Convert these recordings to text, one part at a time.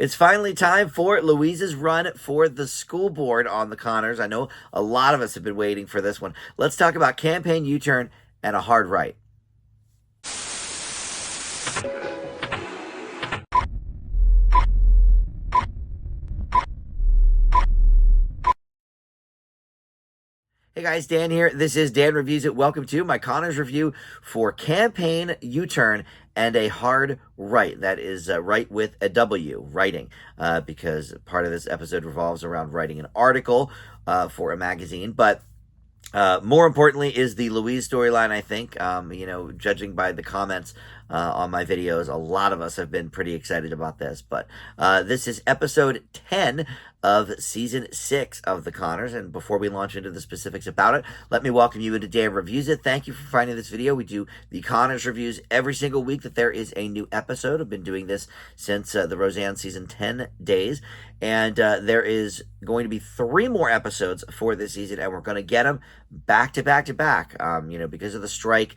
It's finally time for Louise's run for the school board on the Connors. I know a lot of us have been waiting for this one. Let's talk about campaign U-turn and a hard right. Hey guys, Dan here. This is Dan Reviews It. Welcome to my Connors review for campaign U-turn and a hard right. That is right with a W, writing, because part of this episode revolves around writing an article for a magazine. But more importantly is the Louise storyline, I think. Judging by the comments on my videos, a lot of us have been pretty excited about this. But this is episode 10 of season 6 of the Connors. And before we launch into the specifics about it, let me welcome you into Dan Reviews It. Thank you for finding this video. We do the Connors reviews every single week that there is a new episode. I've been doing this since the Roseanne season 10 days. And there is going to be 3 more episodes for this season, and we're going to get them back to back to back. Because of the strike,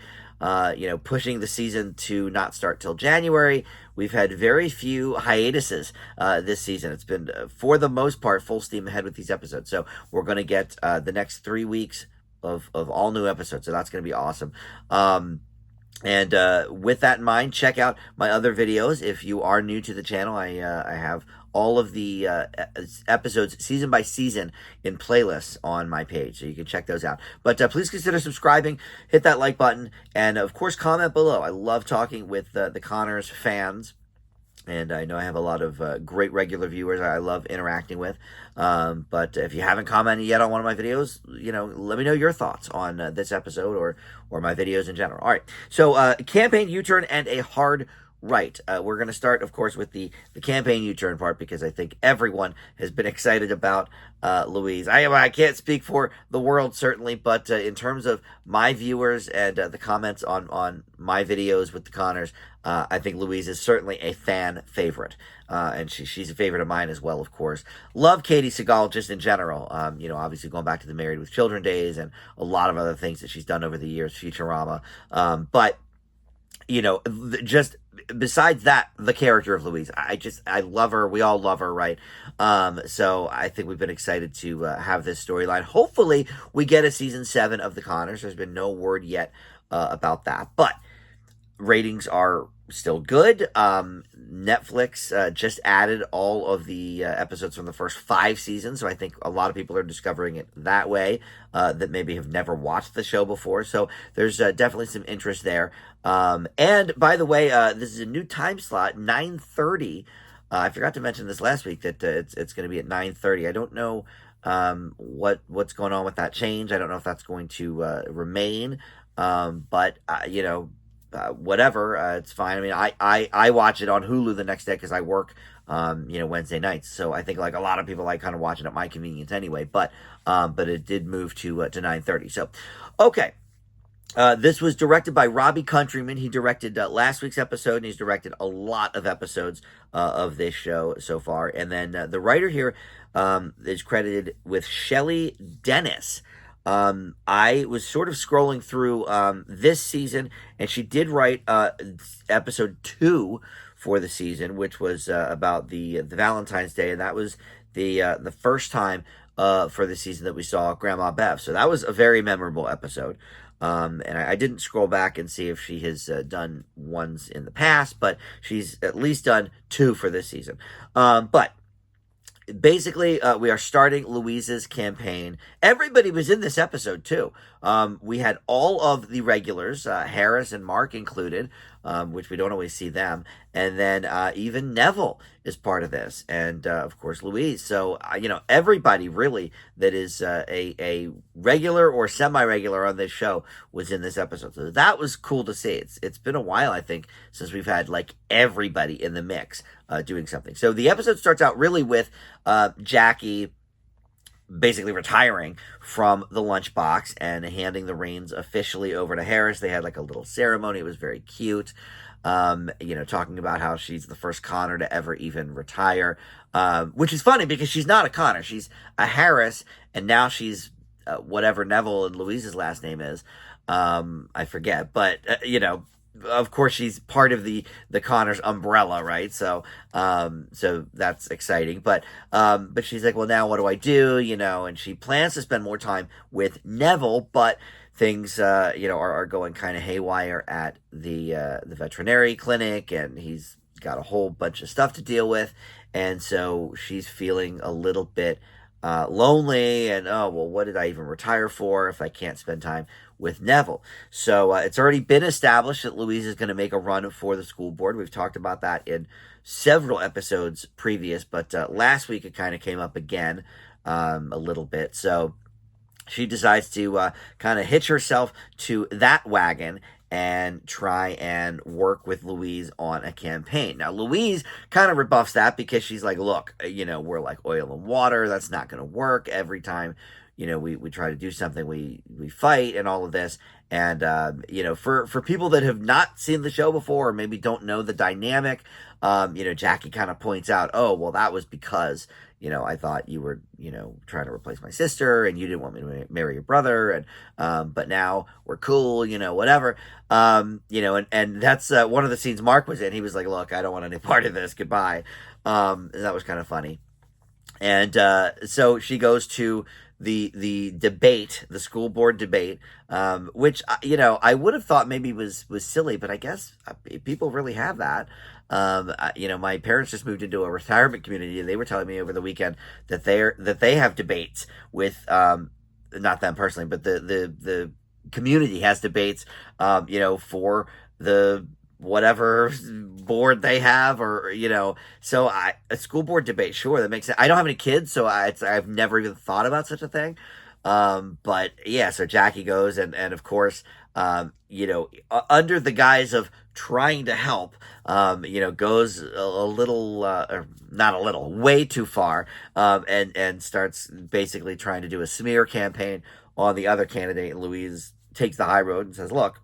pushing the season to not start till January, we've had very few hiatuses this season. It's been, for the most part, full steam ahead with these episodes. So we're going to get the next 3 weeks of all new episodes. So that's going to be awesome. And with that in mind, check out my other videos. If you are new to the channel, I have all of the episodes season by season in playlists on my page, so you can check those out. But please consider subscribing, hit that like button, and of course comment below. I love talking with the Connors fans, and I know I have a lot of great regular viewers I love interacting with. But if you haven't commented yet on one of my videos, let me know your thoughts on this episode or my videos in general. All right, so campaign U-turn and a hard right. We're going to start, of course, with the campaign U-turn part, because I think everyone has been excited about Louise. I can't speak for the world, certainly, but in terms of my viewers and the comments on my videos with the Connors, I think Louise is certainly a fan favorite. And she's a favorite of mine as well, of course. Love Katie Seagal just in general. Obviously going back to the Married with Children days and a lot of other things that she's done over the years, Futurama. But just besides that, the character of Louise, I love her. We all love her, right? So I think we've been excited to have this storyline. Hopefully we get a season 7 of the Connors. There's been no word yet about that, but ratings are still good. Netflix just added all of the episodes from the first 5 seasons, so I think a lot of people are discovering it that way, that maybe have never watched the show before. So there's definitely some interest there. And by the way, this is a new time slot, 9:30. I forgot to mention this last week that it's going to be at 9:30. I don't know what's going on with that change. I don't know if that's going to remain. But whatever, it's fine. I mean, I watch it on Hulu the next day because I work, Wednesday nights. So I think like a lot of people like kind of watching at my convenience anyway. But it did move to 9:30. So, okay. This was directed by Robbie Countryman. He directed last week's episode, and he's directed a lot of episodes of this show so far. And then the writer here is credited with Shelley Dennis. I was sort of scrolling through this season, and she did write episode 2 for the season, which was about the Valentine's Day, and that was the first time for the season that we saw Grandma Bev. So that was a very memorable episode. And I didn't scroll back and see if she has done ones in the past, but she's at least done 2 for this season. But basically, we are starting Louise's campaign. Everybody was in this episode, too. We had all of the regulars, Harris and Mark included, which we don't always see them. And then even Neville is part of this. And, of course, Louise. So, everybody really that is a regular or semi-regular on this show was in this episode. So that was cool to see. It's been a while, I think, since we've had, like, everybody in the mix doing something. So the episode starts out really with Jackie basically retiring from the lunchbox and handing the reins officially over to Harris. They had like a little ceremony. It was very cute. Talking about how she's the first Connor to ever even retire, which is funny because she's not a Connor. She's a Harris, and now she's whatever Neville and Louise's last name is. I forget, but, of course she's part of the Connors umbrella, right? So that's exciting. But she's like, well, now what do I do? And she plans to spend more time with Neville, but things are going kind of haywire at the veterinary clinic, and he's got a whole bunch of stuff to deal with, and so she's feeling a little bit lonely, and oh well, what did I even retire for if I can't spend time with Neville? So it's already been established that Louise is going to make a run for the school board. We've talked about that in several episodes previous, but last week it kind of came up again a little bit. So she decides to kind of hitch herself to that wagon and try and work with Louise on a campaign. Now, Louise kind of rebuffs that because she's like, look, we're like oil and water. That's not going to work. Every time, we try to do something, we fight and all of this. And, for people that have not seen the show before or maybe don't know the dynamic, Jackie kind of points out, oh, well, that was because, I thought you were, trying to replace my sister and you didn't want me to marry your brother. And, but now we're cool, whatever. And that's one of the scenes Mark was in. He was like, look, I don't want any part of this. Goodbye. And that was kind of funny. And so she goes to the debate, the school board debate, which I would have thought maybe was silly, but I guess people really have that. My parents just moved into a retirement community, and they were telling me over the weekend that they have debates with not them personally, but the community has debates, for the whatever board they have, or so a school board debate, sure, that makes sense. I don't have any kids, so I've never even thought about such a thing. But yeah, so Jackie goes, and of course, under the guise of trying to help, goes a little, or not a little, way too far, and starts basically trying to do a smear campaign on the other candidate. Louise takes the high road and says, look,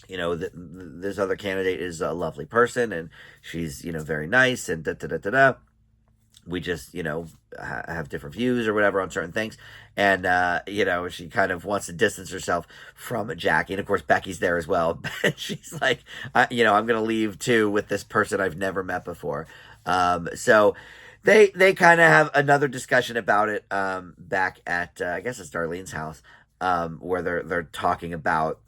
this other candidate is a lovely person, and she's, very nice, and da-da-da-da-da. We just, have different views or whatever on certain things. And, she kind of wants to distance herself from Jackie. And, of course, Becky's there as well. She's like, I'm going to leave, too, with this person I've never met before. So they kind of have another discussion about it back at, I guess it's Darlene's house, where they're talking about,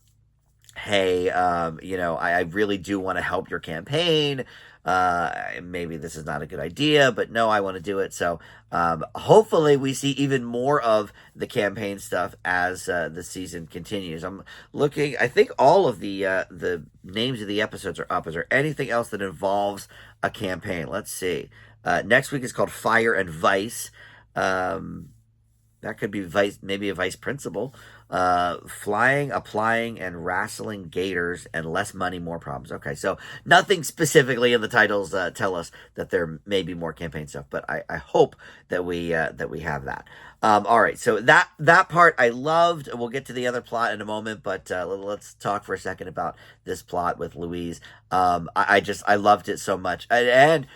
hey, I really do want to help your campaign. Maybe this is not a good idea, but no, I want to do it. So hopefully we see even more of the campaign stuff as the season continues. I'm looking, I think all of the names of the episodes are up. Is there anything else that involves a campaign? Let's see. Next week is called Fire and Vice. That could be maybe a vice principal. Flying, applying, and wrestling gators, and less money, more problems. Okay, so nothing specifically in the titles tell us that there may be more campaign stuff, but I hope that we have that. All right, so that part I loved. We'll get to the other plot in a moment, but let's talk for a second about this plot with Louise. I loved it so much, and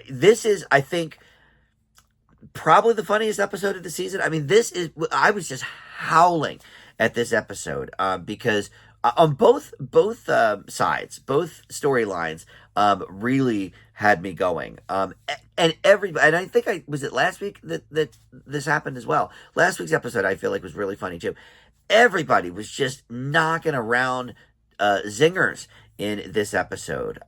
this is, I think, probably the funniest episode of the season. I mean, I was just howling at this episode because on both sides, both storylines really had me going. And I think was it last week that this happened as well. Last week's episode I feel like was really funny too. Everybody was just knocking around zingers in this episode.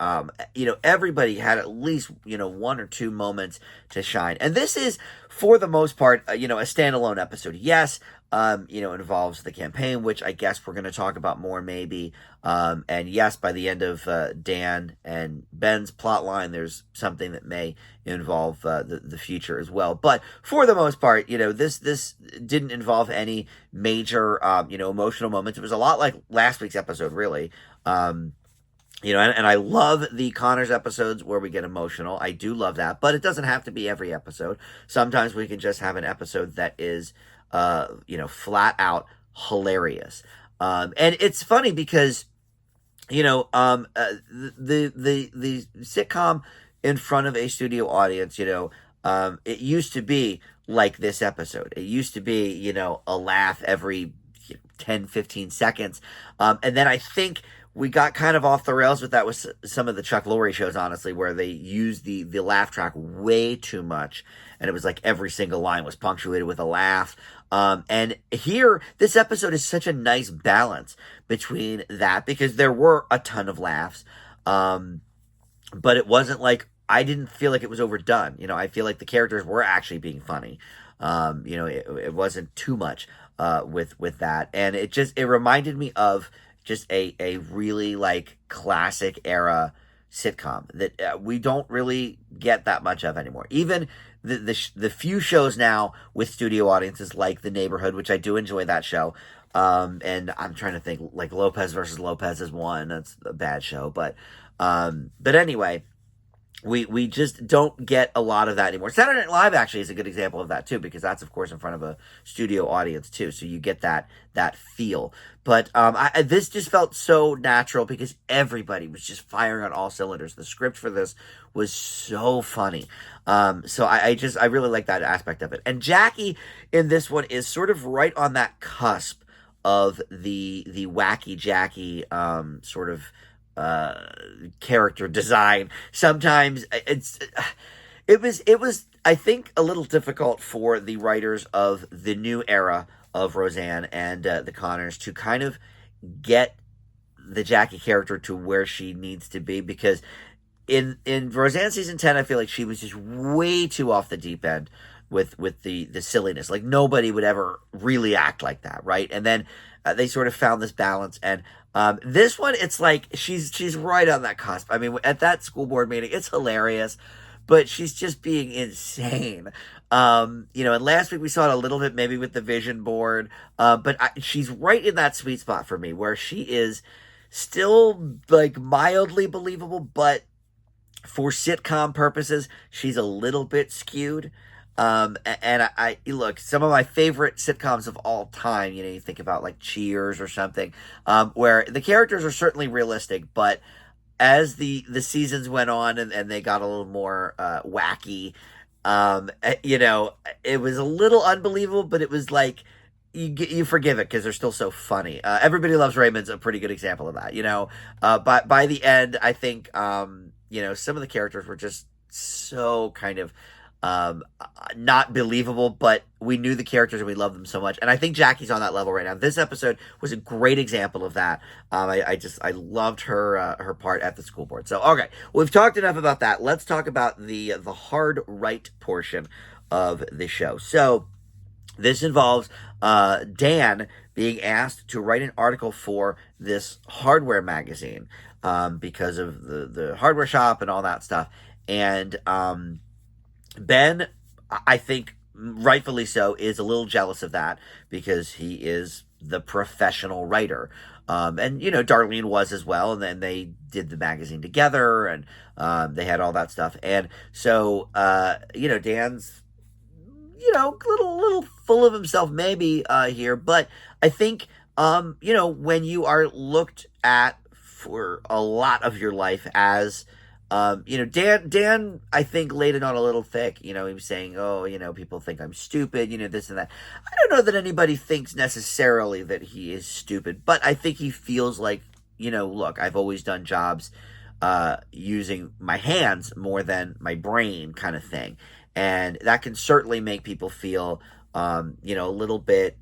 Everybody had at least, one or two moments to shine. And this is, for the most part, a standalone episode. Yes, involves the campaign, which I guess we're going to talk about more maybe. And yes, by the end of Dan and Ben's plot line, there's something that may involve the future as well. But for the most part, this didn't involve any major, emotional moments. It was a lot like last week's episode, really. And I love the Connors episodes where we get emotional. I do love that, but it doesn't have to be every episode. Sometimes we can just have an episode that is, flat out hilarious. And it's funny because, the sitcom in front of a studio audience, it used to be like this episode. It used to be, a laugh every 10, 15 seconds. And then I think we got kind of off the rails with that with some of the Chuck Lorre shows, honestly, where they used the laugh track way too much, and it was like every single line was punctuated with a laugh. And here, this episode is such a nice balance between that, because there were a ton of laughs, but it wasn't like, I didn't feel like it was overdone. I feel like the characters were actually being funny. It wasn't too much with that, and it reminded me of just a really like classic era sitcom that we don't really get that much of anymore. Even the few shows now with studio audiences, like The Neighborhood, which I do enjoy that show. And I'm trying to think, like Lopez versus Lopez is one. That's a bad show, but anyway, we just don't get a lot of that anymore. Saturday Night Live actually is a good example of that too, because that's of course in front of a studio audience too, so you get that feel. But this just felt so natural because everybody was just firing on all cylinders. The script for this was so funny. So I really like that aspect of it. And Jackie in this one is sort of right on that cusp of the wacky Jackie sort of character design. Sometimes it was I think a little difficult for the writers of the new era of Roseanne and the Connors to kind of get the Jackie character to where she needs to be, because in Roseanne season 10, I feel like she was just way too off the deep end with the silliness. Like nobody would ever really act like that, right? And then they sort of found this balance, and this one, it's like she's right on that cusp. I mean, at that school board meeting, it's hilarious, but she's just being insane. And last week we saw it a little bit maybe with the vision board, but she's right in that sweet spot for me where she is still like mildly believable, but for sitcom purposes, she's a little bit skewed. And I look, some of my favorite sitcoms of all time, you think about like Cheers or something, where the characters are certainly realistic, but as the seasons went on and they got a little more wacky, it was a little unbelievable, but it was like you forgive it because they're still so funny. Everybody Loves Raymond's a pretty good example of that. But by the end, I think some of the characters were just so kind of not believable, but we knew the characters and we loved them so much. And I think Jackie's on that level right now. This episode was a great example of that. I loved her part at the school board. So, okay, we've talked enough about that. Let's talk about the hard right portion of the show. So, this involves Dan being asked to write an article for this hardware magazine because of the hardware shop and all that stuff. And Ben, I think rightfully so, is a little jealous of that because he is the professional writer. And Darlene was as well, and then they did the magazine together, and they had all that stuff. And so, Dan's, little full of himself maybe here, but I think, when you are looked at for a lot of your life as Dan, I think, laid it on a little thick. He was saying, people think I'm stupid, this and that. I don't know that anybody thinks necessarily that he is stupid, but I think he feels like, look, I've always done jobs using my hands more than my brain kind of thing. And that can certainly make people feel, a little bit,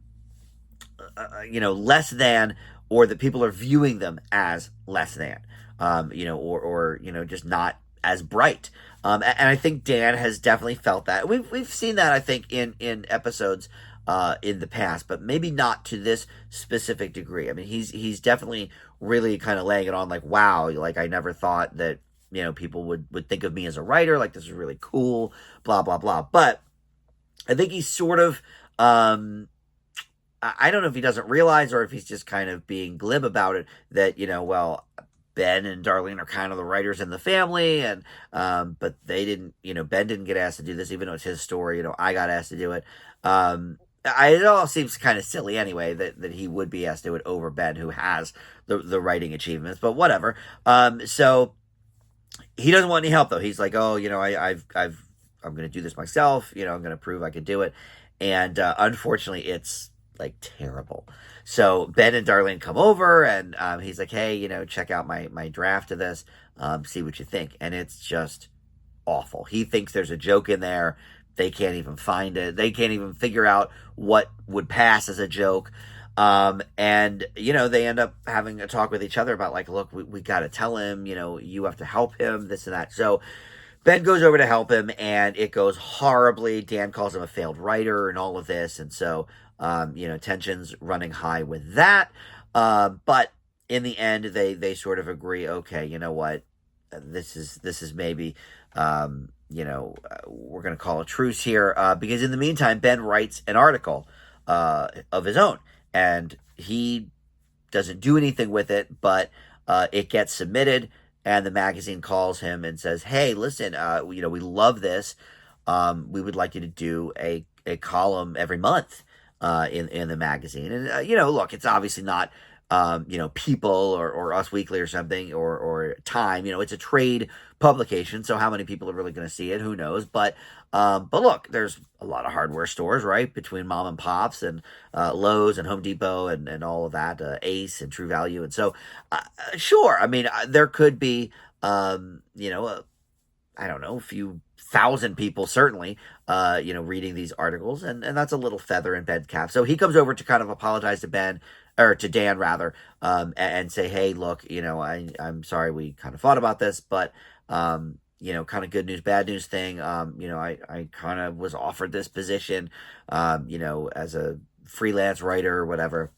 less than, or that people are viewing them as less than. Or just not as bright. And I think Dan has definitely felt that. We've seen that, I think, in episodes in the past, but maybe not to this specific degree. I mean, he's definitely really kind of laying it on like, wow, like I never thought that, people would think of me as a writer, like this is really cool, blah, blah, blah. But I think he's sort of, I don't know if he doesn't realize or if he's just kind of being glib about it, that, Ben and Darlene are kind of the writers in the family, and but they didn't, Ben didn't get asked to do this, even though it's his story. I got asked to do it. It all seems kind of silly anyway that he would be asked to do it over Ben, who has the writing achievements. But whatever. So he doesn't want any help though. He's like, I'm going to do this myself. I'm going to prove I could do it. And unfortunately, it's like terrible. So Ben and Darlene come over, and he's like, "Hey, check out my draft of this, see what you think." And it's just awful. He thinks there's a joke in there. They can't even find it. They can't even figure out what would pass as a joke. And they end up having a talk with each other about like, look, we got to tell him, you have to help him, this and that. So Ben goes over to help him, and it goes horribly. Dan calls him a failed writer and all of this. And so, tensions running high with that. But in the end, they sort of agree, okay, you know what? This is maybe, we're going to call a truce here. Because in the meantime, Ben writes an article of his own, and he doesn't do anything with it, but it gets submitted, and the magazine calls him and says, "Hey, listen, we love this. We would like you to do a column every month in the magazine." And look, it's obviously not People or Us Weekly or something or Time. It's a trade publication, so how many people are really going to see it? Who knows? But look, there's a lot of hardware stores, right, between mom and pops and Lowe's and Home Depot and all of that, Ace and True Value, and so sure. I mean, there could be I don't know, a few thousand people certainly, reading these articles, and that's a little feather in Ben's cap. So he comes over to kind of apologize to Ben, or to Dan rather, and say, hey, look, I'm sorry we kind of fought about this, but kind of good news, bad news thing. I kind of was offered this position, as a freelance writer or whatever.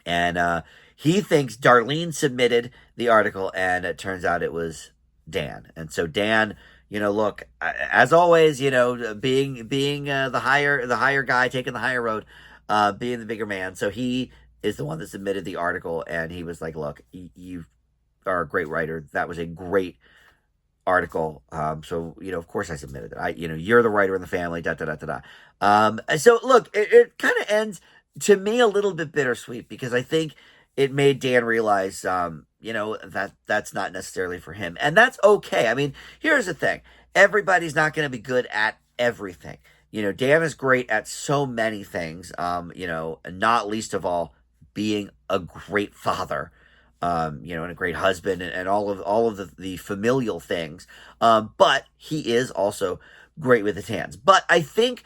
And he thinks Darlene submitted the article, and it turns out it was Dan. And so Dan, look, as always, being the higher guy, taking the higher road, being the bigger man. So he is the one that submitted the article, and he was like, look, you are a great writer. That was a great article. So, of course I submitted it. You're the writer in the family, da, da, da, da, da. So look, it kind of ends to me a little bit bittersweet, because I think it made Dan realize, that's not necessarily for him. And that's okay. I mean, here's the thing. Everybody's not going to be good at everything. Dan is great at so many things, not least of all being a great father, and a great husband, and all of the familial things. But he is also great with his hands. But I think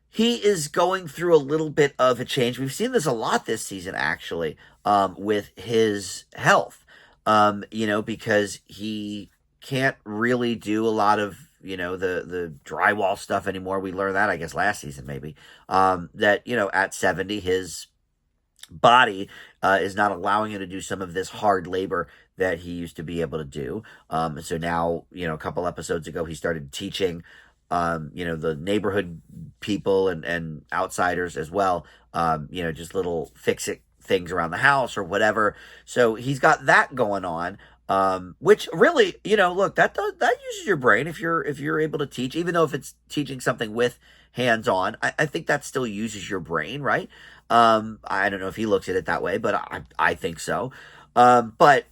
he is going through a little bit of a change. We've seen this a lot this season, actually, with his health, because he can't really do a lot of, the drywall stuff anymore. We learned that, I guess, last season, maybe, that, at 70, his body is not allowing him to do some of this hard labor that he used to be able to do. So now, a couple episodes ago, he started teaching, the neighborhood people and outsiders as well, just little fix-it things around the house or whatever. So he's got that going on, which really, look, that uses your brain if you're able to teach, even though if it's teaching something with hands-on, I think that still uses your brain, right? I don't know if he looks at it that way, but I think so. But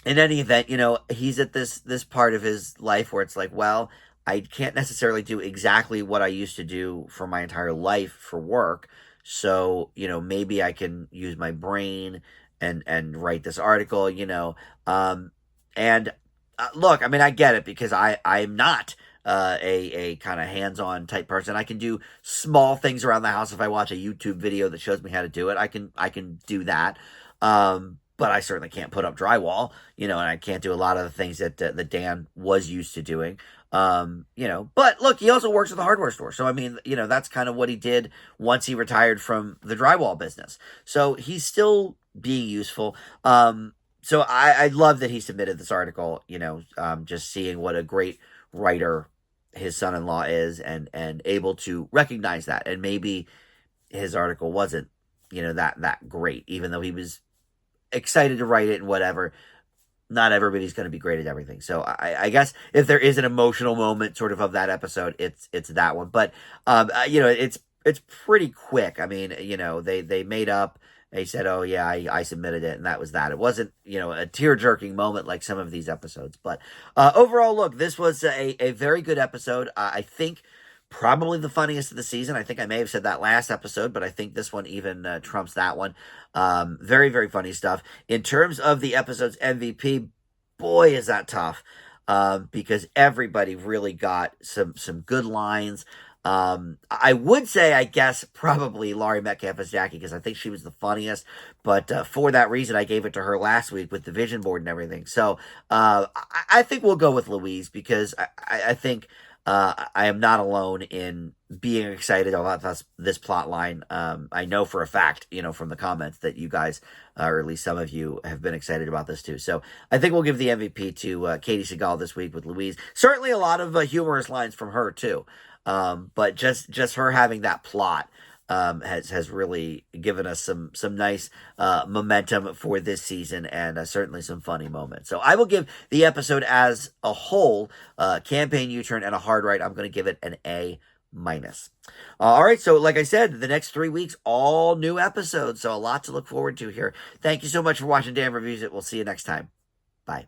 in any event, he's at this part of his life where it's like, well, I can't necessarily do exactly what I used to do for my entire life for work. So, maybe I can use my brain and write this article, and look, I mean, I get it, because I'm not a kind of hands-on type person. I can do small things around the house. If I watch a YouTube video that shows me how to do it, I can do that. But I certainly can't put up drywall, and I can't do a lot of the things that Dan was used to doing. But look, he also works at the hardware store. So, I mean, that's kind of what he did once he retired from the drywall business. So he's still being useful. So I love that he submitted this article, just seeing what a great writer his son-in-law is, and able to recognize that. And maybe his article wasn't, that great, even though he was excited to write it and whatever. Not everybody's going to be great at everything. So I guess if there is an emotional moment sort of that episode, it's that one. But, it's pretty quick. I mean, they made up. They said, oh, yeah, I submitted it, and that was that. It wasn't, a tear-jerking moment like some of these episodes. But overall, look, this was a very good episode. I think probably the funniest of the season. I think I may have said that last episode, but I think this one even trumps that one. Very, very funny stuff. In terms of the episode's MVP, boy, is that tough. Because everybody really got some good lines. I would say, I guess, probably Laurie Metcalf as Jackie, because I think she was the funniest. But for that reason, I gave it to her last week with the vision board and everything. So I think we'll go with Louise, because I think I am not alone in being excited about this plot line. I know for a fact, from the comments, that you guys, or at least some of you, have been excited about this too. So I think we'll give the MVP to Katie Seagal this week with Louise. Certainly a lot of humorous lines from her too. But just her having that plot has really given us some nice momentum for this season, and certainly some funny moments. So I will give the episode as a whole, campaign U-turn and a hard right, I'm going to give it an A minus. All right, so like I said, the next 3 weeks, all new episodes, so a lot to look forward to here. Thank you so much for watching Dan Reviews It. We'll see you next time. Bye.